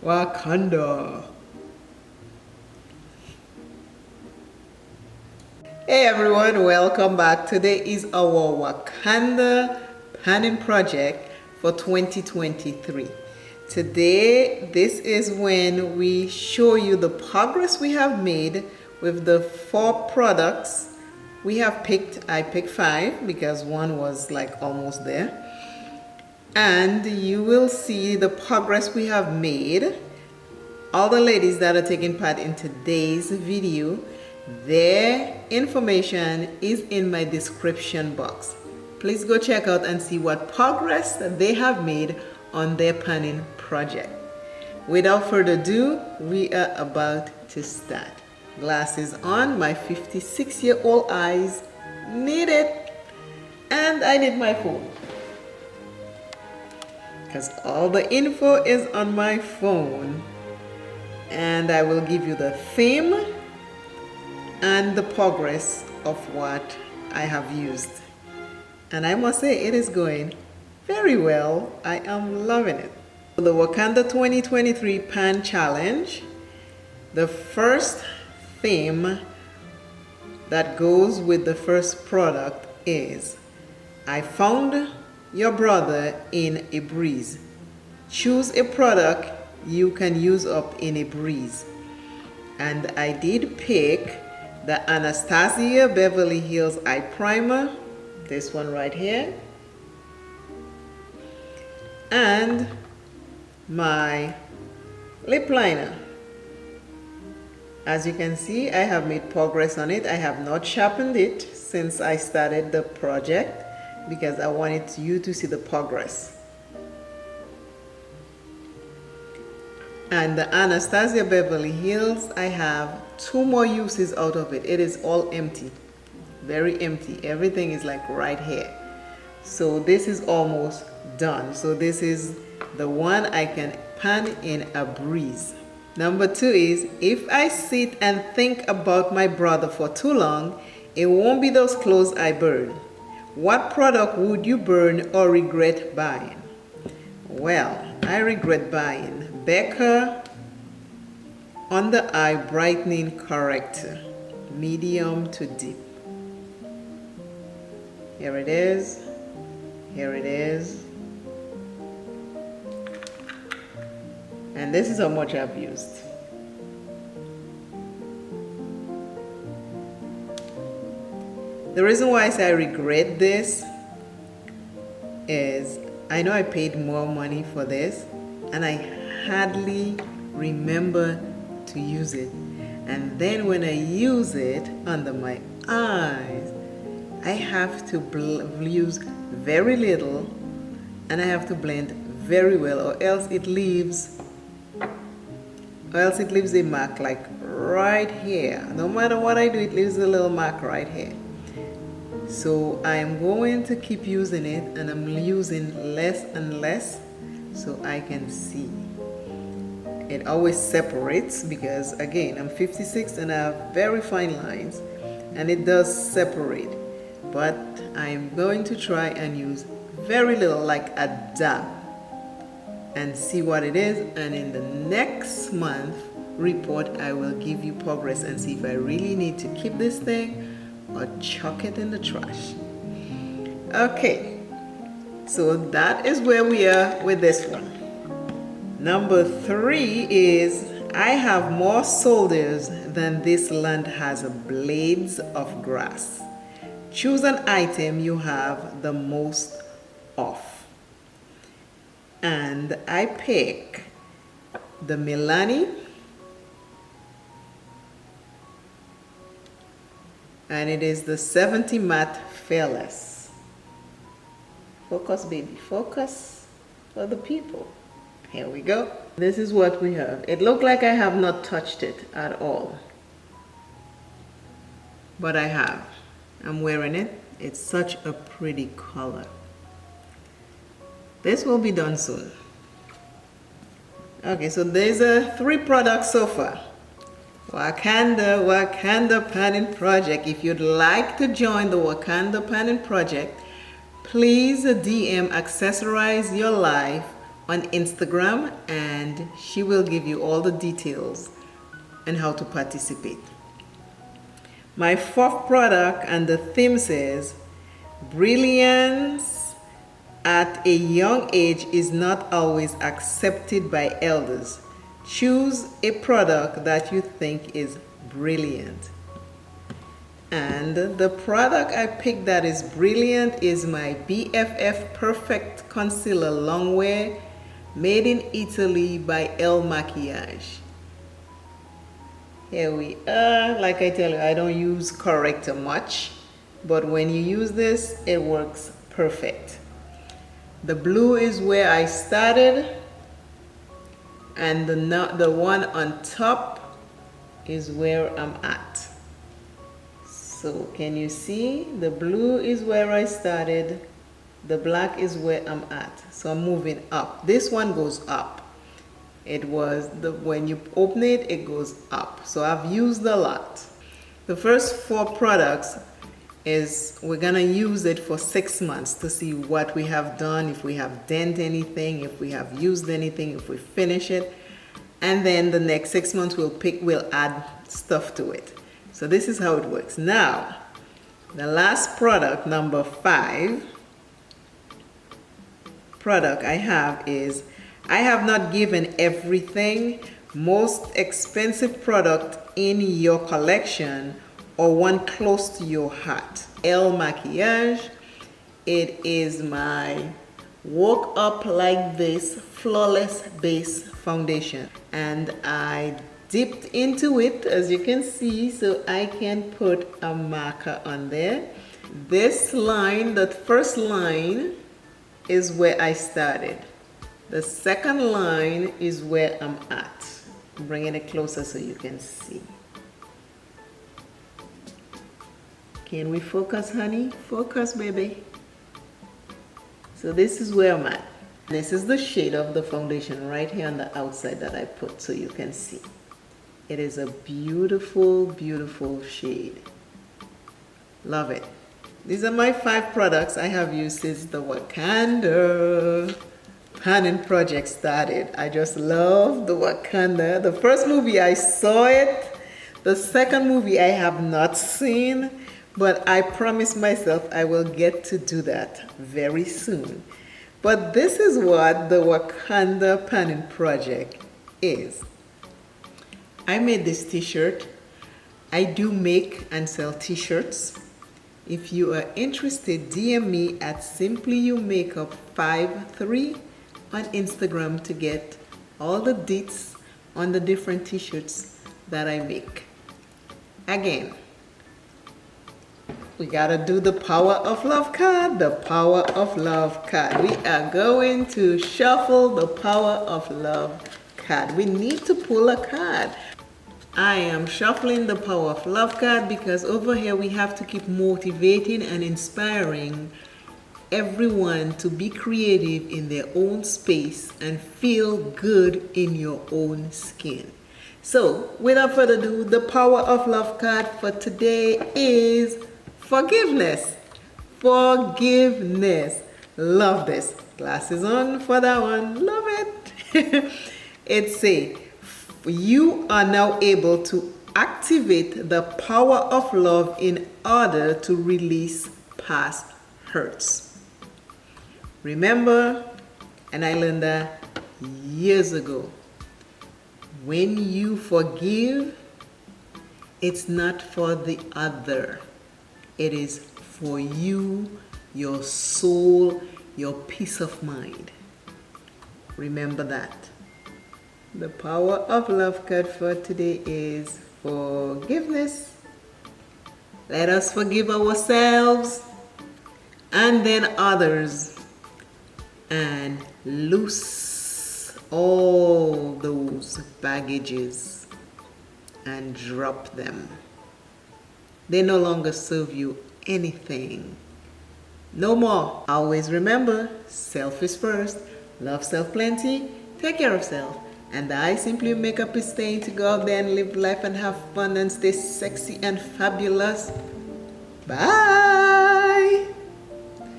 Wakanda. Hey everyone, welcome back. Today is our Wakanda panning project for 2023. Today, this is when we show you the progress we have made with the 4 products we have picked. I picked 5 because one was like almost there. And you will see the progress we have made. All the ladies that are taking part in today's video, their information is in my description box. Please go check out and see what progress they have made on their panning project. Without further ado, we are about to start. Glasses on, my 56-year-old eyes need it, and I need my phone because all the info is on my phone, and I will give you the theme and the progress of what I have used. And I must say, it is going very well. I am loving it. The Wakanda 2023 Pan Challenge, the first theme that goes with the first product is I found your brother in a breeze. Choose a product you can use up in a breeze. And I did pick the Anastasia Beverly Hills Eye Primer, this one right here, and my lip liner. As you can see, I have made progress on it. I have not sharpened it since I started the project because I wanted you to see the progress. And the Anastasia Beverly Hills, I have 2 more uses out of it. It is all empty, very empty. Everything is like right here. So this is almost done. So this is the one I can pan in a breeze. Number 2 is if I sit and think about my brother for too long, it won't be those clothes I burn. What product would you burn or regret buying? Well, I regret buying Becca Under Eye Brightening Corrector, medium to deep. Here it is. Here it is. And this is how much I've used. The reason why I say I regret this is I know I paid more money for this and I hardly remember to use it. And then when I use it under my eyes, I have to use very little and I have to blend very well, or else it leaves a mark like right here. No matter what I do, it leaves a little mark right here. So I'm going to keep using it, and I'm using less and less so I can see. It always separates because again, I'm 56 and I have very fine lines, and it does separate. But I'm going to try and use very little, like a dab, and see what it is. And in the next month report, I will give you progress and see if I really need to keep this thing or chuck it in the trash. Okay, so that is where we are with this one. Number 3 is I have more soldiers than this land has blades of grass. Choose an item you have the most of. And I pick the Milani, and it is the 70 Matte Fearless. Focus, baby, focus for the people. Here we go. This is what we have. It looked like I have not touched it at all, but I have. I'm wearing it. It's such a pretty color. This will be done soon. Okay, so there's 3 products so far. Wakanda Panning Project. If you'd like to join the Wakanda Panning Project, please DM Accessorize Your Life on Instagram, and she will give you all the details and how to participate. My fourth product, and the theme says, brilliance at a young age is not always accepted by elders. Choose a product that you think is brilliant. And the product I picked that is brilliant is my BFF Perfect Concealer Longwear, made in Italy by El Maquillage. Here we are. Like I tell you, I don't use corrector much, but when you use this, it works perfect. The blue is where I started, and the one on top is where I'm at. So can you see? The blue is where I started, the black is where I'm at. So I'm moving up. This one goes up. It was when you open it, it goes up. So I've used a lot. The first 4 products is we're gonna use it for 6 months to see what we have done, if we have dent anything, if we have used anything, if we finish it. And then the next 6 months we'll add stuff to it. So this is how it works. Now, the last product, number 5 product I have is, I have not given everything, most expensive product in your collection or one close to your heart. El Maquillage. It is my Woke Up Like This Flawless Base Foundation, and I dipped into it, as you can see, so I can put a marker on there. This line, the first line, is where I started. The second line is where I'm at. I'm bringing it closer so you can see. Can we focus, honey? Focus, baby. So this is where I'm at. This is the shade of the foundation right here on the outside that I put so you can see. It is a beautiful, beautiful shade. Love it. These are my 5 products I have used since the Wakanda planning project started. I just love the Wakanda. The first movie I saw it. The second movie I have not seen, but I promise myself I will get to do that very soon. But this is what the Wakanda planning project is. I made this t-shirt. I do make and sell t-shirts. If you are interested, DM me at SimplyYouMakeup53 on Instagram to get all the deets on the different t-shirts that I make. Again, we gotta do the Power of Love card, the Power of Love card. We are going to shuffle the Power of Love card. We need to pull a card. I am shuffling the Power of Love card because over here we have to keep motivating and inspiring everyone to be creative in their own space and feel good in your own skin. So without further ado, the Power of Love card for today is forgiveness. Forgiveness. Love this. Glasses on for that one. Love it. It's a, you are now able to activate the power of love in order to release past hurts. Remember, and I learned that years ago, when you forgive, it's not for the other. It is for you, your soul, your peace of mind. Remember that. The Power of Love card for today is forgiveness. Let us forgive ourselves and then others and loose all those baggages and drop them. They no longer serve you anything. No more. Always remember, self is first. Love self plenty. Take care of self. And I Simply Makeup is staying to go out there and live life and have fun and stay sexy and fabulous. Bye.